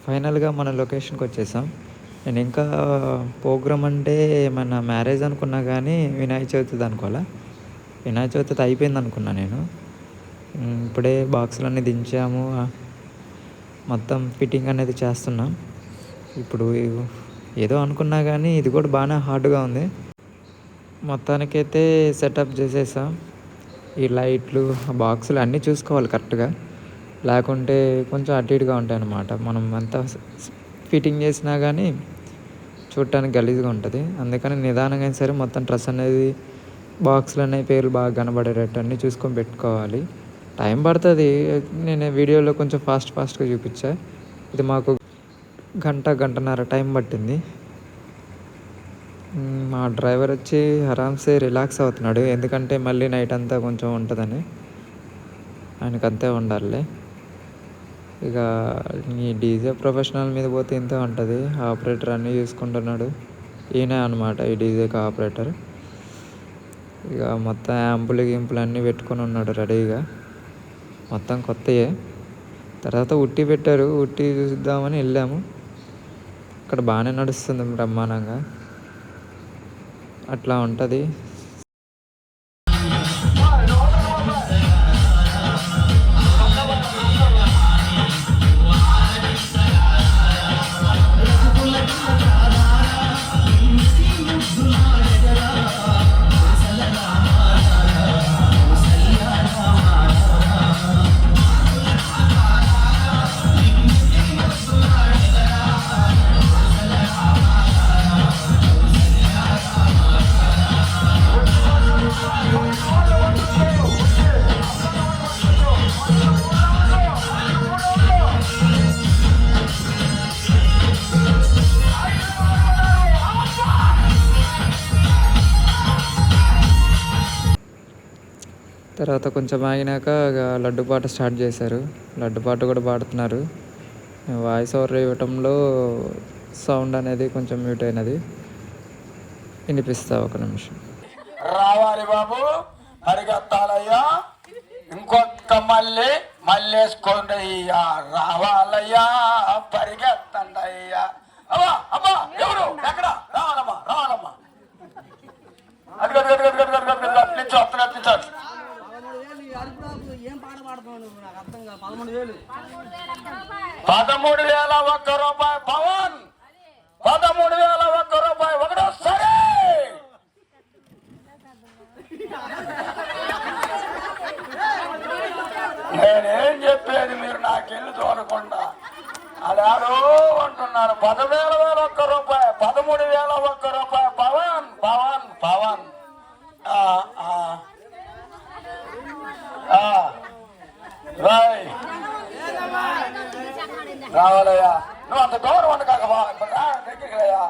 ఫైనల్‌గా మన లొకేషన్‌కి వచ్చేసాం. నేను ఇంకా ప్రోగ్రామ్ అంటే ఏమన్నా మ్యారేజ్ అనుకున్నా గానీ వినాయక చవితిది అనుకోలా. వినాయక చవితిది అయిపోయిందనుకున్నా నేను. ఇప్పుడే బాక్సులన్నీ దించాము. మొత్తం ఫిట్టింగ్ అనేది చేస్తున్నాం. ఇప్పుడు ఏదో అనుకున్నా గానీ ఇది కూడా బానే హార్డ్‌గా ఉంది. మొత్తానికైతే సెటప్ చేసేసాం. ఈ లైట్లు, ఆ బాక్సులు అన్నీ చూసుకోవాలి కరెక్ట్‌గా. లేకుంటే కొంచెం అటు ఇటుగా ఉంటాయన్నమాట. మనం ఎంత ఫిట్టింగ్ చేసినా గానీ చూడటానికి గలీజ్‌గా ఉంటది. అందుకని నిదానంగా అయినా సరే మొత్తం డ్రెస్ అనేది బాక్సులనేవి పేర్లు బాగా కనబడేటట్టు అన్నీ చూసుకొని పెట్టుకోవాలి. టైం పడతది. నేను వీడియోలో కొంచెం ఫాస్ట్‌గా చూపిచ్చా. ఇది మాకు గంటన్నర టైం పట్టింది. మా డ్రైవర్ వచ్చి ఆరామ్‌సే రిలాక్స్ అవుతున్నాడు. ఎందుకంటే మళ్ళీ నైట్ అంతా కొంచెం ఉంటదని. ఆయనకంతే ఉండాలిలే. ఇక ఈ డీజే ప్రొఫెషనల్ మీద పోతే ఇంతే ఉంటది. ఆపరేటర్ అన్నీ చూసుకుంటున్నాడు. ఈయనే అనమాట ఈ డీజేకి ఆపరేటర్. ఇక మొత్తం యాంపులు అన్నీ పెట్టుకొని ఉన్నాడు రెడీగా. మొత్తం కొత్తయే. తర్వాత ఉట్టి పెట్టారు. ఉట్టి చూద్దామని వెళ్ళాము. ఇక్కడ బాగానే నడుస్తుంది బ్రహ్మాండంగా. అట్లా ఉంటుంది. తర్వాత కొంచెం ఆగినాక లడ్డు పాట స్టార్ట్ చేశారు. లడ్డు పాట కూడా పాడుతున్నారు. వాయిస్ ఓవర్ ఇవ్వటంలో సౌండ్ అనేది కొంచెం మ్యూట్ అయినది. వినిపిస్తా ఒక నిమిషం. రావాలి బాబు, పరిగెత్తాలయ్యా, ఇంకొక మళ్ళేసుకోండి అయ్యా, రావాలయ్యా, పరిగెత్తండి అయ్యా. అమ్మా అమ్మా ఎవరు ఎక్కడ? రావాలమ్మా రావాలమ్మా. అది నిల్చోండి. 13,000 ఒక్క రూపాయి పవన్, 13,000 ఒక్క రూపాయి ఒకటోసారి. నేనేం చెప్పేది మీరు నాకెళ్ళి చూడకుండా అడాడో అంటున్నారు. 10,000 ఒక్క రూపాయి, 13,000 ఒక్క రూపాయి పవన్ పవన్ పవన్. రావాలయ్యా, నువ్వు అంత దూరం ఉండ కాకవా, దగ్గరికి అయ్యా.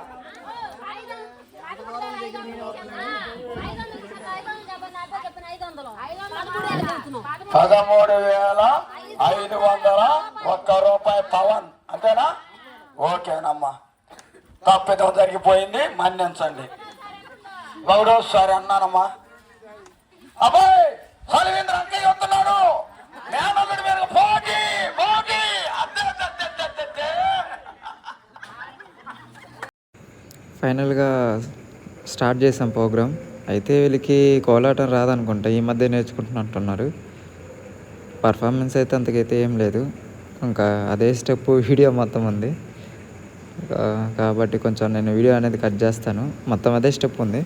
13,500 ఒక్క రూపాయి పవన్, అంతేనా? ఓకేనమ్మా, తప్పిదం జరిగిపోయింది, మన్నించండి. ఒకటోసారి అన్నానమ్మా. అబ్బాయి హరివేంద్ర అంకయ్య వస్తున్నాడు. మేనల్లుడి మీద పోటీ పోటీ. ఫైనల్గా స్టార్ట్ చేసాం ప్రోగ్రామ్. అయితే వీళ్ళకి కోలాటం రాదనుకుంటా, ఈ మధ్య నేర్చుకుంటున్నట్టున్నారు. పర్ఫార్మెన్స్ అయితే అంతకైతే ఏం లేదు. ఇంకా అదే స్టెప్ వీడియో మొత్తం ఉంది కాబట్టి కొంచెం నేను వీడియో అనేది కట్ చేస్తాను. మొత్తం అదే స్టెప్ ఉంది.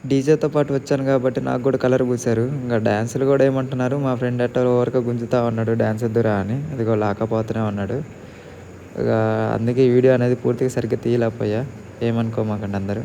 డీజేతో పాటు వచ్చాను కాబట్టి నాకు కూడా కలర్ పూసారు. ఇంకా డ్యాన్సులు కూడా ఏమంటున్నారు, మా ఫ్రెండ్ ఎట్టో ఓవర్గా గుంజుతా ఉన్నాడు డ్యాన్స్ వద్దురా అని. అదిగో లాకపోతూనే ఉన్నాడు. ఇక అందుకే ఈ వీడియో అనేది పూర్తిగా సరిగ్గా తీయలేకపోయా, ఏమనుకోమాకండి అందరూ.